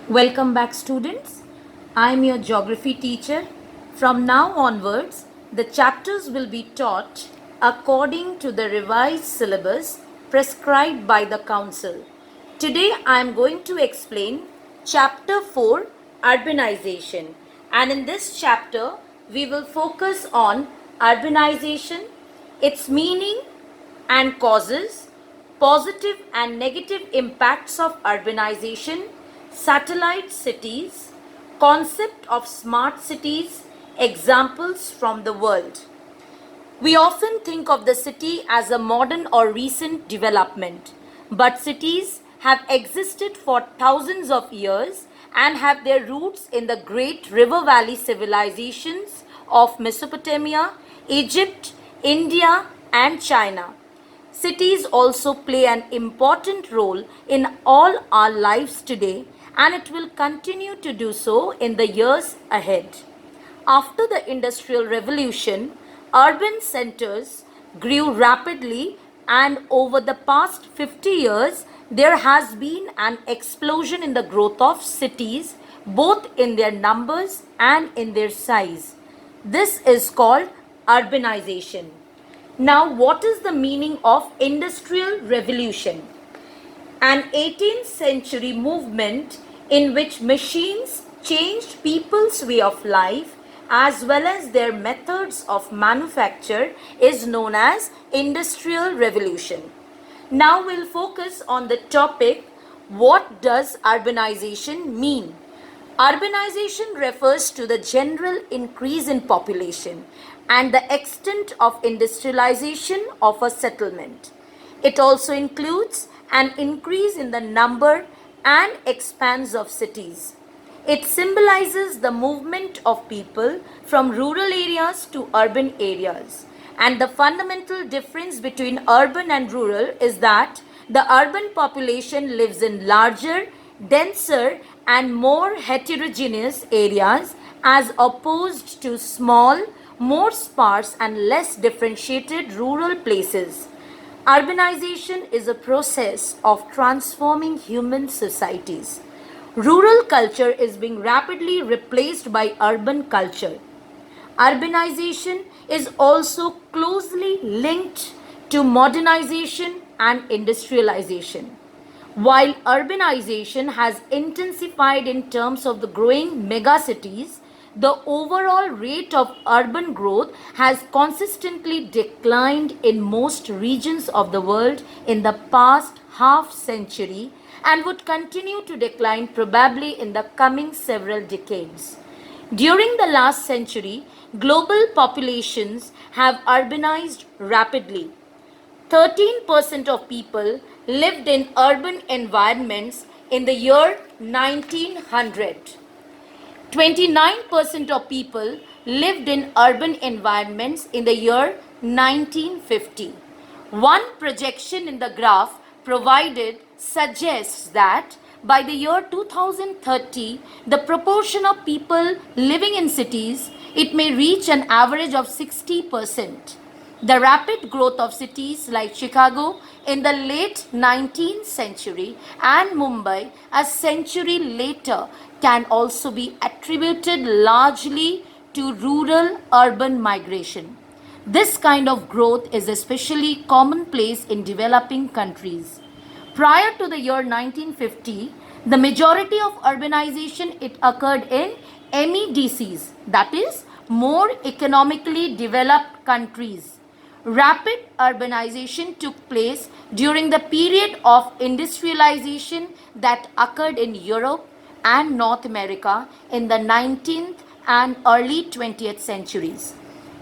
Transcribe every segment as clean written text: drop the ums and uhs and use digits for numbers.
Welcome back, students. I am your geography teacher. From now onwards, the chapters will be taught according to the revised syllabus prescribed by the Council. Today, I am going to explain Chapter 4 Urbanization. And in this chapter, we will focus on urbanization, its meaning and causes, positive and negative impacts of urbanization, satellite cities, concept of smart cities, examples from the world. We often think of the city as a modern or recent development, but cities have existed for thousands of years and have their roots in the great river valley civilizations of Mesopotamia, Egypt, India, and China. Cities also play an important role in all our lives today, and it will continue to do so in the years ahead. After the Industrial Revolution, urban centers grew rapidly, and over the past 50 years, there has been an explosion in the growth of cities, both in their numbers and in their size. This is called urbanization. Now, what is the meaning of Industrial Revolution? An 18th century movement in which machines changed people's way of life as well as their methods of manufacture is known as Industrial Revolution. Now we'll focus on the topic, what does urbanization mean? Urbanization refers to the general increase in population and the extent of industrialization of a settlement. It also includes an increase in the number and expanse of cities. It symbolizes the movement of people from rural areas to urban areas. And the fundamental difference between urban and rural is that the urban population lives in larger, denser, and more heterogeneous areas as opposed to small, more sparse, and less differentiated rural places. Urbanization is a process of transforming human societies. Rural culture is being rapidly replaced by urban culture. Urbanization is also closely linked to modernization and industrialization. While urbanization has intensified in terms of the growing megacities, the overall rate of urban growth has consistently declined in most regions of the world in the past half century and would continue to decline probably in the coming several decades. During the last century, global populations have urbanized rapidly. 13% of people lived in urban environments in the year 1900. 29% of people lived in urban environments in the year 1950. One projection in the graph provided suggests that by the year 2030, the proportion of people living in cities, it may reach an average of 60%. The rapid growth of cities like Chicago in the late 19th century and Mumbai a century later can also be attributed largely to rural-urban migration. This kind of growth is especially commonplace in developing countries. Prior to the year 1950, the majority of urbanization it occurred in MEDCs, that is, more economically developed countries. Rapid urbanization took place during the period of industrialization that occurred in Europe and North America in the 19th and early 20th centuries.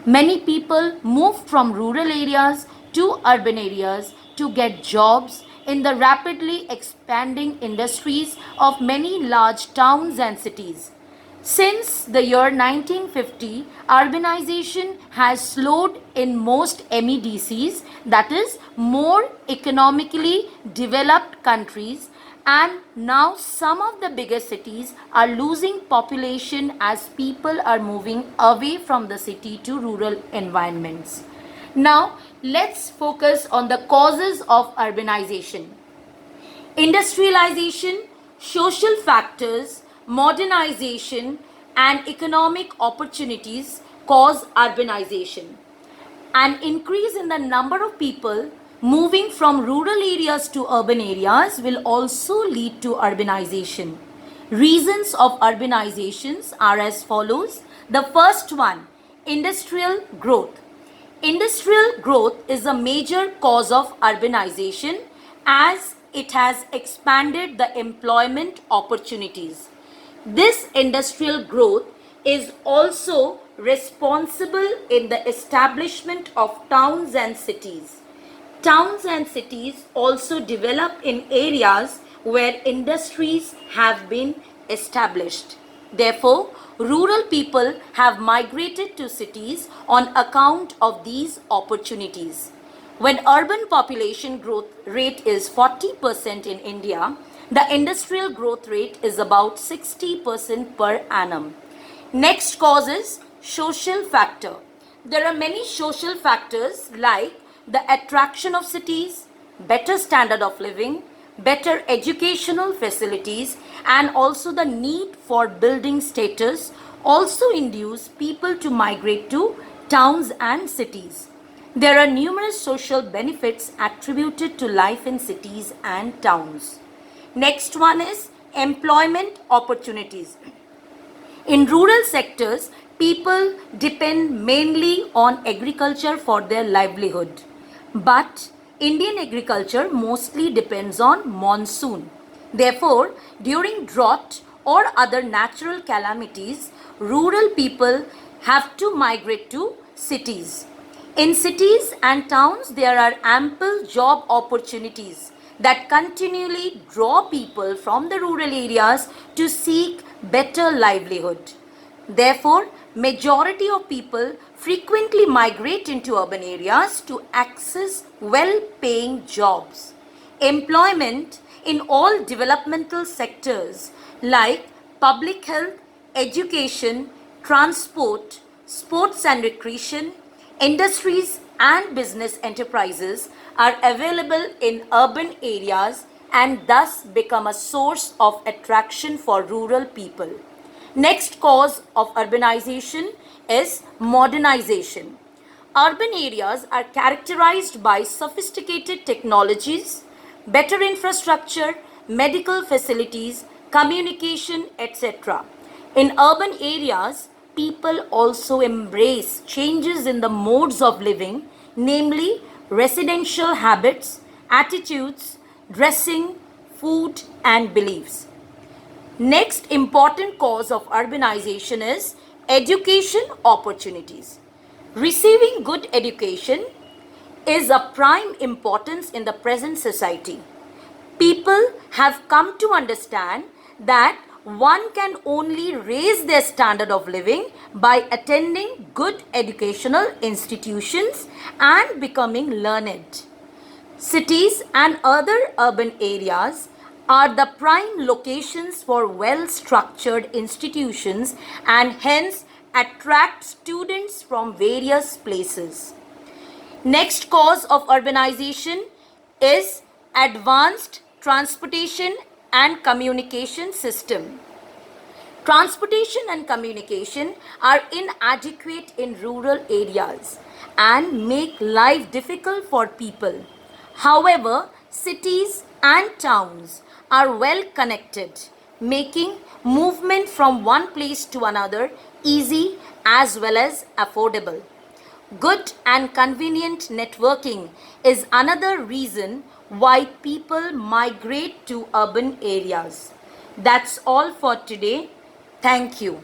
Many people moved from rural areas to urban areas to get jobs in the rapidly expanding industries of many large towns and cities. Since the year 1950, urbanization has slowed in most MEDCs, that is, more economically developed countries, and now some of the bigger cities are losing population as people are moving away from the city to rural environments. Now, let's focus on the causes of urbanization. Industrialization Social factors, modernization, and economic opportunities cause urbanization. An increase in the number of people moving from rural areas to urban areas will also lead to urbanization. Reasons of urbanizations are as follows. The first one, industrial growth. Industrial growth is a major cause of urbanization as it has expanded the employment opportunities. This industrial growth is also responsible in the establishment of towns and cities. Towns and cities also develop in areas where industries have been established. Therefore, rural people have migrated to cities on account of these opportunities. When urban population growth rate is 40% in India, the industrial growth rate is about 60% per annum. Next cause is social factor. There are many social factors like the attraction of cities, better standard of living, better educational facilities, and also the need for building status also induce people to migrate to towns and cities. There are numerous social benefits attributed to life in cities and towns. Next one is employment opportunities. In rural sectors, people depend mainly on agriculture for their livelihood. But Indian agriculture mostly depends on monsoon. Therefore, during drought or other natural calamities, rural people have to migrate to cities. In cities and towns, there are ample job opportunities that continually draw people from the rural areas to seek better livelihood. Therefore, majority of people frequently migrate into urban areas to access well-paying jobs. Employment in all developmental sectors like public health, education, transport, sports and recreation, industries and business enterprises are available in urban areas and thus become a source of attraction for rural people. Next cause of urbanization is modernization. Urban areas are characterized by sophisticated technologies, better infrastructure, medical facilities, communication, etc. In urban areas, people also embrace changes in the modes of living, namely residential habits, attitudes, dressing, food, and beliefs. Next important cause of urbanization is education opportunities. Receiving good education is of prime importance in the present society. People have come to understand that one can only raise their standard of living by attending good educational institutions and becoming learned. Cities and other urban areas are the prime locations for well-structured institutions and hence attract students from various places. Next cause of urbanization is advanced transportation and communication system. Transportation and communication are inadequate in rural areas and make life difficult for people. However, cities and towns are well connected, making movement from one place to another easy as well as affordable. Good and convenient networking is another reason why people migrate to urban areas. That's all for today. Thank you.